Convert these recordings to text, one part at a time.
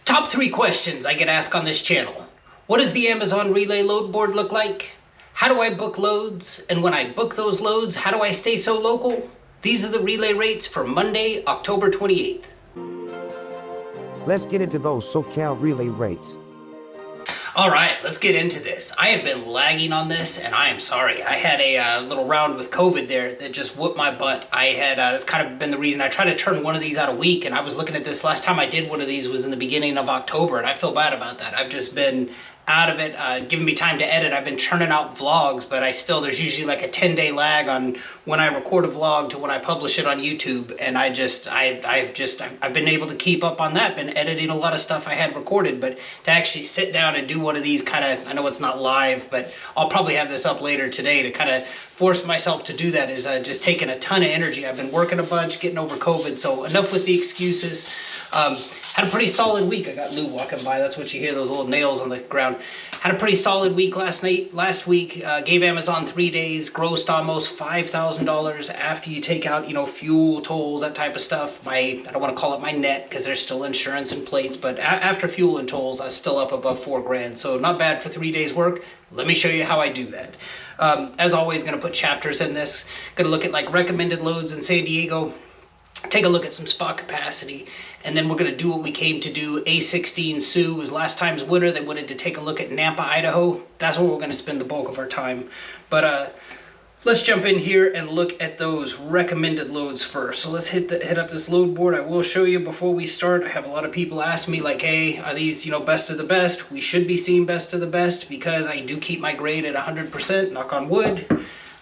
Top 3 questions I get asked on this channel. What does the Amazon Relay load board look like? How do I book loads? And when I book those loads, how do I stay so local? These are the relay rates for Monday, October 28th. Let's get into those SoCal relay rates. All right, let's get into this. I have been lagging on this, and I am sorry. I had a little round with COVID there that just whooped my butt. That's kind of been the reason I try to turn one of these out a week, and I was looking at this last time I did one of these was in the beginning of October, and I feel bad about that. I've just been out of it, giving me time to edit. I've been churning out vlogs, but there's usually like a 10-day lag on when I record a vlog to when I publish it on YouTube, and I've been able to keep up on that, been editing a lot of stuff I had recorded, but to actually sit down and do one of these I know it's not live, but I'll probably have this up later today to kind of force myself to do that is just taking a ton of energy. I've been working a bunch, getting over COVID, so enough with the excuses. Had a pretty solid week. I got Lou walking by. That's what you hear, those little nails on the ground. Had a pretty solid week last week. Gave Amazon 3 days, grossed almost $5,000 after you take out, fuel, tolls, that type of stuff. I don't want to call it my net because there's still insurance and plates, but after fuel and tolls, I was still up above $4,000. So not bad for 3 days work. Let me show you how I do that. As always, going to put chapters in this. Going to look at like recommended loads in San Diego. Take a look at some spot capacity, and then we're going to do what we came to do. A16 Sioux was last time's winner. They wanted to take a look at Nampa, Idaho. That's where we're going to spend the bulk of our time. But let's jump in here and look at those recommended loads first. So let's hit up this load board. I will show you before we start. I have a lot of people ask me like, hey, are these best of the best? We should be seeing best of the best because I do keep my grade at 100%, knock on wood.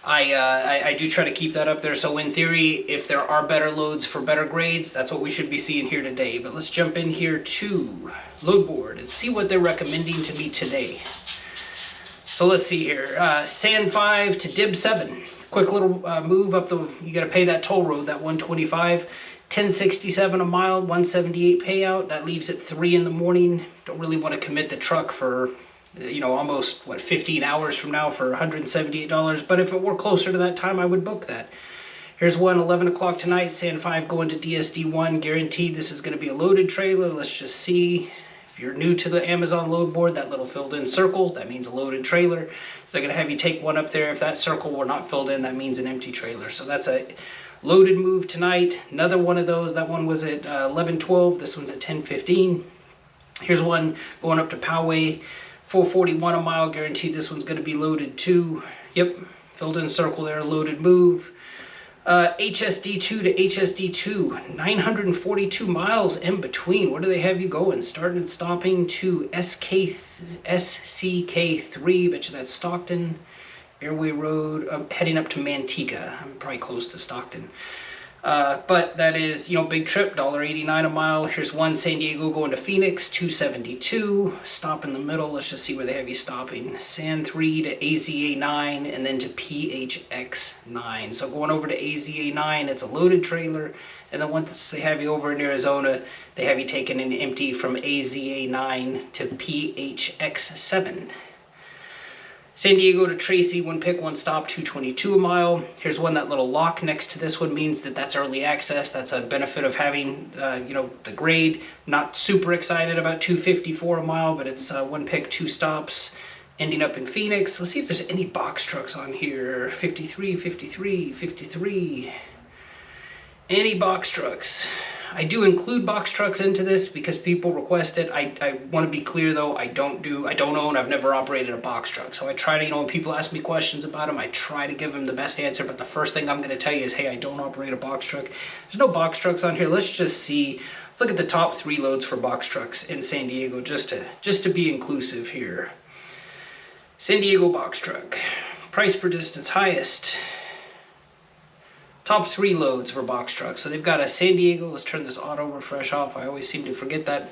I do try to keep that up there, so in theory, if there are better loads for better grades, that's what we should be seeing here today. But let's jump in here to load board and see what they're recommending to me today. So let's see here, San 5 to Dib 7. Quick little move up you gotta pay that toll road, that 125. 1067 a mile, 178 payout. That leaves at 3 in the morning. Don't really want to commit the truck for almost 15 hours from now for $178, but if it were closer to that time, I would book that. Here's one 11 o'clock tonight, San 5 going to DSD1, guaranteed this is going to be a loaded trailer. Let's just see. If you're new to the Amazon load board, that little filled in circle, that means a loaded trailer. So they're going to have you take one up there. If that circle were not filled in, that means an empty trailer. So that's a loaded move tonight. Another one of those, that one was at 11:12, this one's at 10:15. Here's one going up to Poway, 441 a mile, guaranteed this one's going to be loaded too. Yep, filled in circle there, loaded move. HSD2 to HSD2, 942 miles in between. Where do they have you going? Starting and stopping to SCK3, bet you that's Stockton. Airway Road, heading up to Manteca. I'm probably close to Stockton. But that is, big trip, $1.89 a mile. Here's one San Diego going to Phoenix, 272. Stop in the middle. Let's just see where they have you stopping. San 3 to AZA9 and then to PHX9. So going over to AZA9, it's a loaded trailer. And then once they have you over in Arizona, they have you taking an empty from AZA9 to PHX7. San Diego to Tracy, one pick, one stop, 222 a mile. Here's one, that little lock next to this one means that's early access. That's a benefit of having, the grade. Not super excited about 254 a mile, but it's one pick, two stops, ending up in Phoenix. Let's see if there's any box trucks on here. 53, 53, 53. Any box trucks? I do include box trucks into this because people request it. I want to be clear though, I don't own, I've never operated a box truck. So I try to, when people ask me questions about them, I try to give them the best answer. But the first thing I'm going to tell you is, hey, I don't operate a box truck. There's no box trucks on here. Let's just see. Let's look at the top 3 loads for box trucks in San Diego just to be inclusive here. San Diego box truck. Price per distance highest. Top 3 loads for box trucks. So they've got a San Diego. Let's turn this auto refresh off. I always seem to forget that.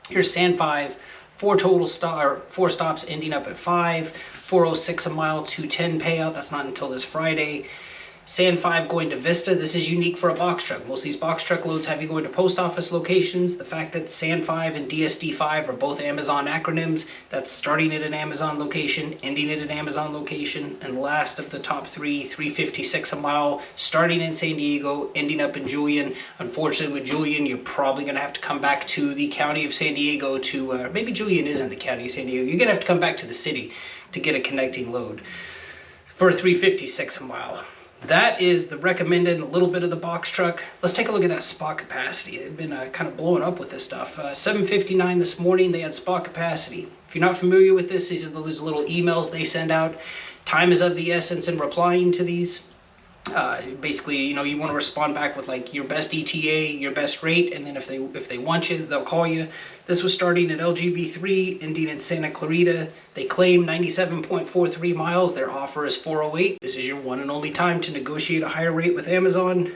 Here's San 5, 4 stops ending up at 5, 406 a mile, 210 payout. That's not until this Friday. Sand 5 going to Vista. This is unique for a box truck. Most of these box truck loads have you going to post office locations. The fact that Sand 5 and DSD 5 are both Amazon acronyms, that's starting at an Amazon location, ending at an Amazon location, and last of the top three, 356 a mile, starting in San Diego, ending up in Julian. Unfortunately, with Julian, you're probably going to have to come back to the county of San Diego to, maybe Julian isn't the county of San Diego. You're going to have to come back to the city to get a connecting load for 356 a mile. That is the recommended, a little bit of the box truck. Let's take a look at that spot capacity. They've been kind of blowing up with this stuff. 7:59 this morning, they had spot capacity. If you're not familiar with this, these are those little emails they send out. Time is of the essence in replying to these. Basically, you know, you want to respond back with like your best ETA, your best rate, and then if they want you, they'll call you. This was starting at LGB3, ending in Santa Clarita. They claim 97.43 miles. Their offer is 408. This is your one and only time to negotiate a higher rate with Amazon.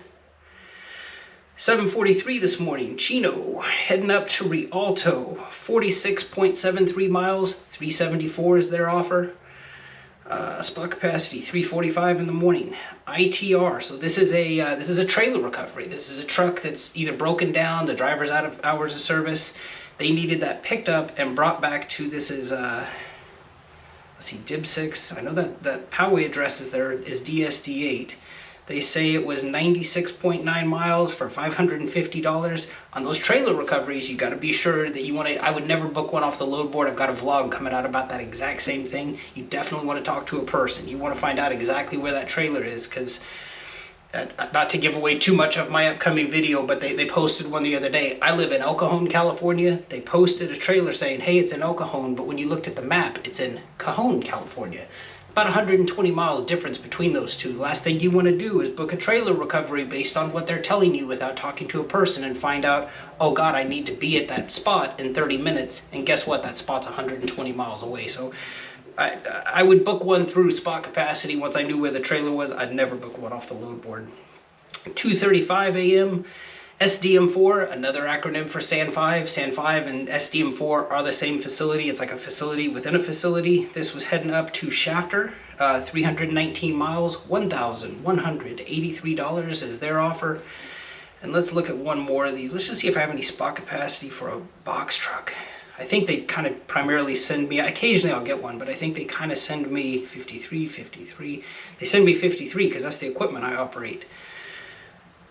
7:43 this morning, Chino heading up to Rialto, 46.73 miles, 374 is their offer. Spot capacity 3:45 in the morning. ITR, so this is a trailer recovery. This is a truck that's either broken down, the driver's out of hours of service. They needed that picked up and brought back to, this is let's see, DIB 6. I know that Poway address is there is DSD 8. They say it was 96.9 miles for $550. On those trailer recoveries, you got to be sure that you want to, I would never book one off the load board. I've got a vlog coming out about that exact same thing. You definitely want to talk to a person. You want to find out exactly where that trailer is, because not to give away too much of my upcoming video, but they posted one the other day. I live in El Cajon, California. They posted a trailer saying, hey, it's in El Cajon, but when you looked at the map, it's in Cajon, California. About 120 miles difference between those two. The last thing you want to do is book a trailer recovery based on what they're telling you without talking to a person and find out, oh God, I need to be at that spot in 30 minutes. And guess what? That spot's 120 miles away. So I would book one through spot capacity once I knew where the trailer was. I'd never book one off the load board. 2:35 a.m. SDM4, another acronym for Sand 5. Sand 5 and SDM4 are the same facility. It's like a facility within a facility. This was heading up to Shafter, 319 miles, $1,183 is their offer. And let's look at one more of these. Let's just see if I have any spot capacity for a box truck. I think they kind of primarily send me, occasionally I'll get one, but I think they kind of send me 53, 53. They send me 53 because that's the equipment I operate.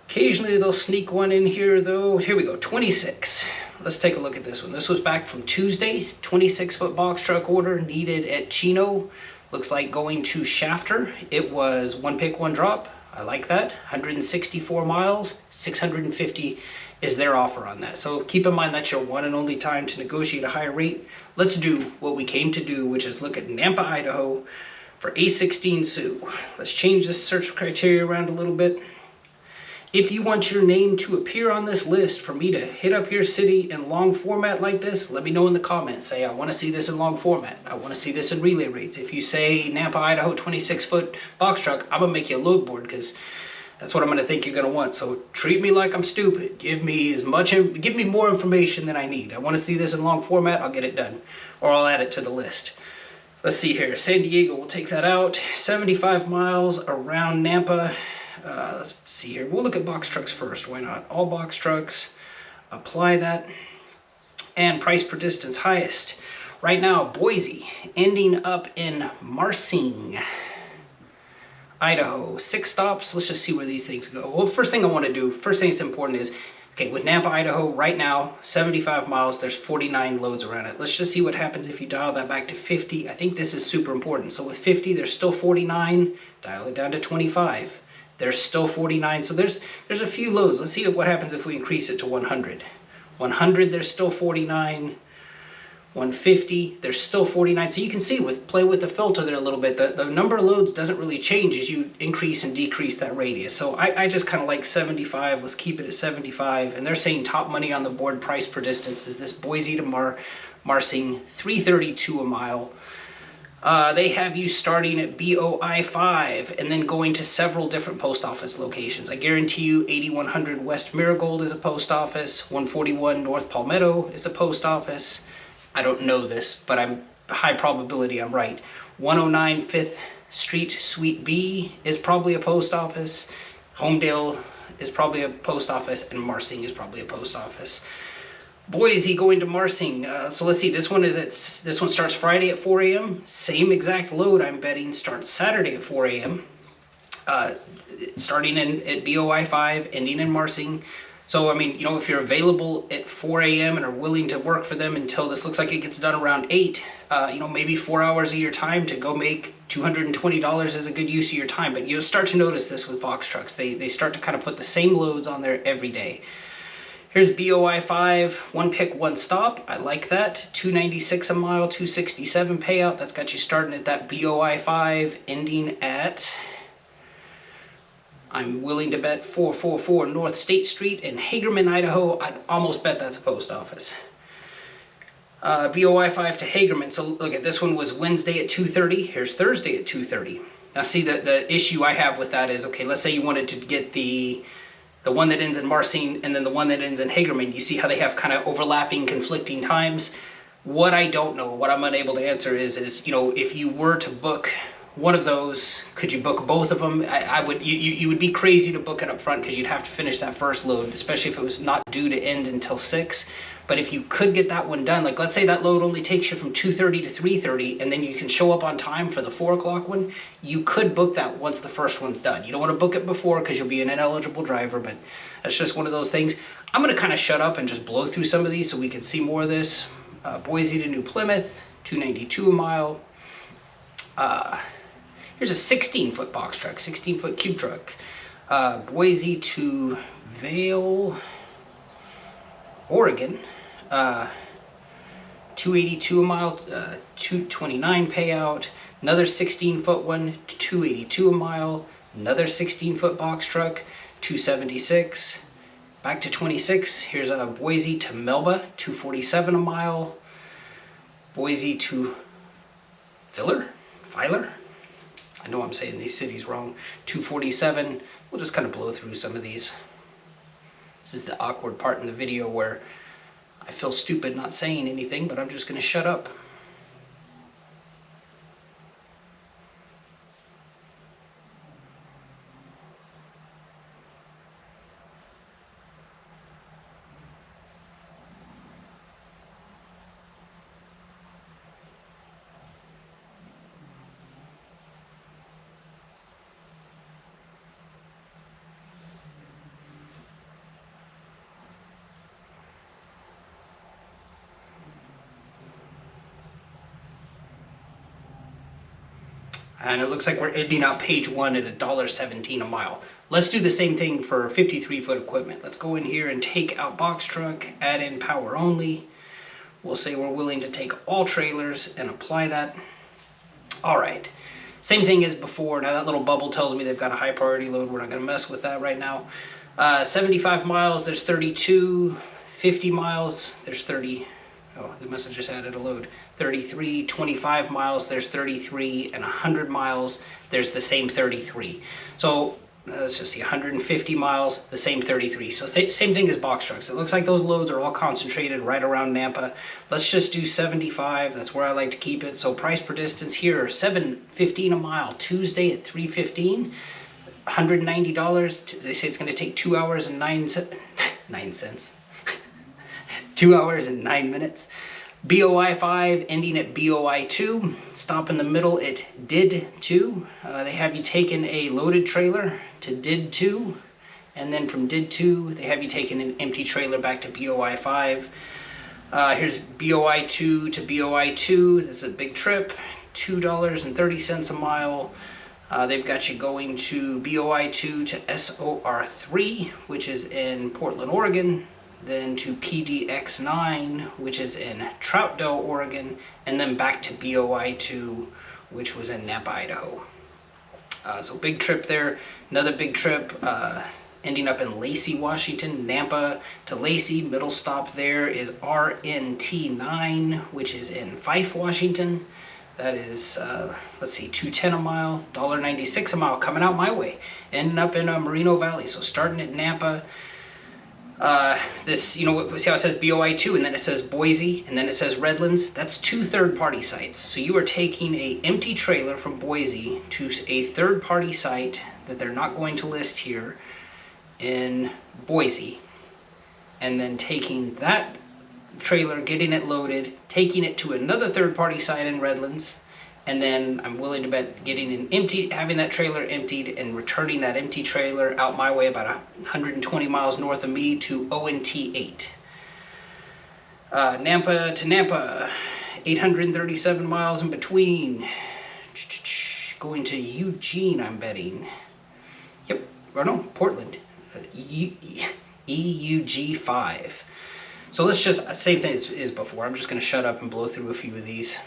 Occasionally they'll sneak one in here though. Here we go, 26. Let's take a look at this one. This was back from Tuesday. 26-foot box truck order needed at Chino. Looks like going to Shafter. It was one pick, one drop. I like that. 164 miles, 650 is their offer on that. So keep in mind that's your one and only time to negotiate a higher rate. Let's do what we came to do, which is look at Nampa, Idaho for A16 Sioux. Let's change this search criteria around a little bit. If you want your name to appear on this list, for me to hit up your city in long format like this, let me know in the comments. Say, I want to see this in long format. I want to see this in relay rates. If you say Nampa, Idaho, 26-foot box truck, I'm going to make you a load board because that's what I'm going to think you're going to want. So treat me like I'm stupid. Give me more information than I need. I want to see this in long format, I'll get it done. Or I'll add it to the list. Let's see here. San Diego, we'll take that out. 75 miles around Nampa. Let's see here. We'll look at box trucks first. Why not? All box trucks. Apply that. And price per distance highest. Right now, Boise, ending up in Marsing, Idaho. 6 stops. Let's just see where these things go. Well, first thing that's important is, okay, with Nampa, Idaho, right now, 75 miles, there's 49 loads around it. Let's just see what happens if you dial that back to 50. I think this is super important. So with 50, there's still 49. Dial it down to 25. There's still 49. So there's a few loads. Let's see what happens if we increase it to 100. 100, there's still 49. 150, there's still 49. So you can see play with the filter there a little bit, the number of loads doesn't really change as you increase and decrease that radius. So I just kind of like 75. Let's keep it at 75. And they're saying top money on the board price per distance is this Boise to Marsing, 332 a mile. They have you starting at BOI 5 and then going to several different post office locations. I guarantee you 8100 West Marigold is a post office, 141 North Palmetto is a post office. I don't know this, but I'm high probability I'm right. 109 5th Street Suite B is probably a post office. Homedale is probably a post office, and Marsing is probably a post office. Boise going to Marsing. So let's see. This one starts Friday at 4 a.m. Same exact load, I'm betting, starts Saturday at 4 a.m. Starting at BOI 5, ending in Marsing. So I mean, if you're available at 4 a.m. and are willing to work for them until this looks like it gets done around 8, maybe 4 hours of your time to go make $220 is a good use of your time. But you'll start to notice this with box trucks. They start to kind of put the same loads on there every day. Here's BOI 5, one pick, one stop. I like that. $296 a mile, $267 payout. That's got you starting at that BOI 5, ending at, I'm willing to bet, 444 North State Street in Hagerman, Idaho. I'd almost bet that's a post office. BOI 5 to Hagerman. So look at this one was Wednesday at 2:30. Here's Thursday at 2:30. Now see, the issue I have with that is, okay, let's say you wanted to get the one that ends in Marsing and then the one that ends in Hagerman. You see how they have kind of overlapping, conflicting times? What I don't know, what I'm unable to answer is if you were to book one of those, could you book both of them? I would. You would be crazy to book it up front because you'd have to finish that first load, especially if it was not due to end until 6. But if you could get that one done, like let's say that load only takes you from 2:30 to 3:30, and then you can show up on time for the 4 o'clock one, you could book that once the first one's done. You don't want to book it before because you'll be an ineligible driver, but that's just one of those things. I'm going to kind of shut up and just blow through some of these so we can see more of this. Boise to New Plymouth, $292 a mile. Here's a 16-foot box truck, 16-foot cube truck. Boise to Vail, Oregon, $282 a mile, $229 payout. Another 16-foot one, $282 a mile. Another 16-foot box truck, $276. Back to 26. Here's a Boise to Melba, $247 a mile. Boise to Filer. I know I'm saying these cities wrong. $247. We'll just kind of blow through some of these. This is the awkward part in the video where I feel stupid not saying anything, but I'm just going to shut up. And it looks like we're ending up page 1 at $1.17 a mile. Let's do the same thing for 53-foot equipment. Let's go in here and take out box truck, add in power only. We'll say we're willing to take all trailers and apply that. All right, same thing as before. Now that little bubble tells me they've got a high priority load. We're not gonna mess with that right now. 75 miles, there's 32. 50 miles, there's 30. Oh, they must have just added a load. 33, 25 miles, there's 33, and 100 miles, there's the same 33. So let's just see, 150 miles, the same 33. So same thing as box trucks. It looks like those loads are all concentrated right around Nampa. Let's just do 75. That's where I like to keep it. So price per distance here, $7.15 a mile. Tuesday at 3:15, $190. They say it's going to take 2 hours and 9 cents. 2 hours and 9 minutes. BOI 5 ending at BOI 2. Stop in the middle at DID 2. They have you taking a loaded trailer to DID 2. And then from DID 2, they have you taking an empty trailer back to BOI 5. Here's BOI 2 to BOI 2. This is a big trip. $2.30 a mile. They've got you going to BOI 2 to SOR 3, which is in Portland, Oregon. Then to PDX 9, which is in Troutdale, Oregon, and then back to BOI 2, which was in Nampa, Idaho. So big trip there. Another big trip ending up in Lacey, Washington. Nampa to Lacey. Middle stop there is RNT 9, which is in Fife, Washington. That is, let's see, $2.10 a mile, $1.96 a mile coming out my way. Ending up in Moreno Valley. So starting at Nampa, This, you know, see how it says BOI2 and then it says Boise and then it says Redlands? That's 2 third-party sites. So you are taking a empty trailer from Boise to a third-party site that they're not going to list here in Boise, and then taking that trailer, getting it loaded, taking it to another third-party site in Redlands, and then I'm willing to bet having that trailer emptied and returning that empty trailer out my way about 120 miles north of me to ONT8. Nampa to Nampa, 837 miles in between. Going to Eugene, I'm betting. Yep, or no, Portland. EUG5. So let's just, same thing as before. I'm just going to shut up and blow through a few of these.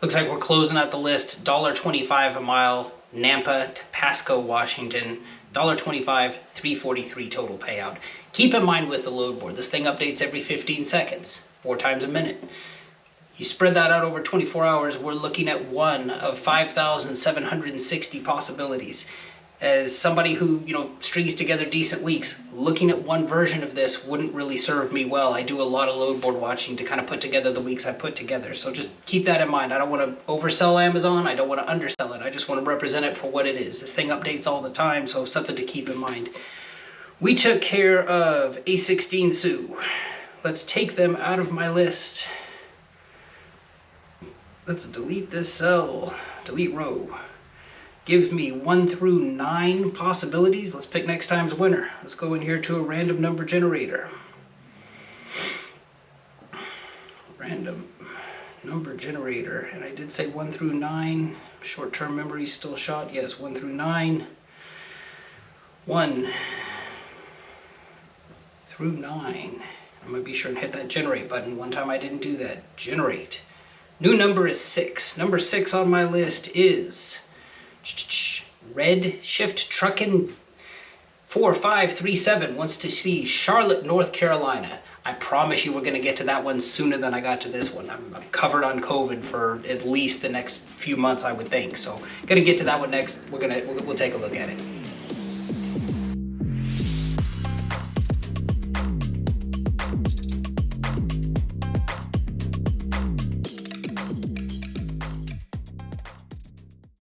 Looks like we're closing out the list. $1.25 a mile, Nampa to Pasco, Washington. $1.25, $3.43 total payout. Keep in mind with the load board, this thing updates every 15 seconds, 4 times a minute. You spread that out over 24 hours, we're looking at one of 5,760 possibilities. As somebody who, you know, strings together decent weeks, looking at one version of this wouldn't really serve me well. I do a lot of load board watching to kind of put together the weeks I put together. So just keep that in mind. I don't want to oversell Amazon. I don't want to undersell it. I just want to represent it for what it is. This thing updates all the time, so something to keep in mind. We took care of A16 Sioux. Let's take them out of my list. Let's delete this cell, delete row. Gives me 1 through 9 possibilities. Let's pick next time's winner. Let's go in here to a random number generator. Random number generator. And I did say 1 through 9. Short-term memory still shot. Yes, 1 through 9. 1 through 9. I'm going to be sure and hit that generate button. One time I didn't do that. Generate. New number is 6. Number 6 on my list is Red Shift Truckin' 4537 wants to see Charlotte, North Carolina. I promise you we're going to get to that one sooner than I got to this one. I'm covered on COVID for at least the next few months, I would think. So going to get to that one next. We'll take a look at it.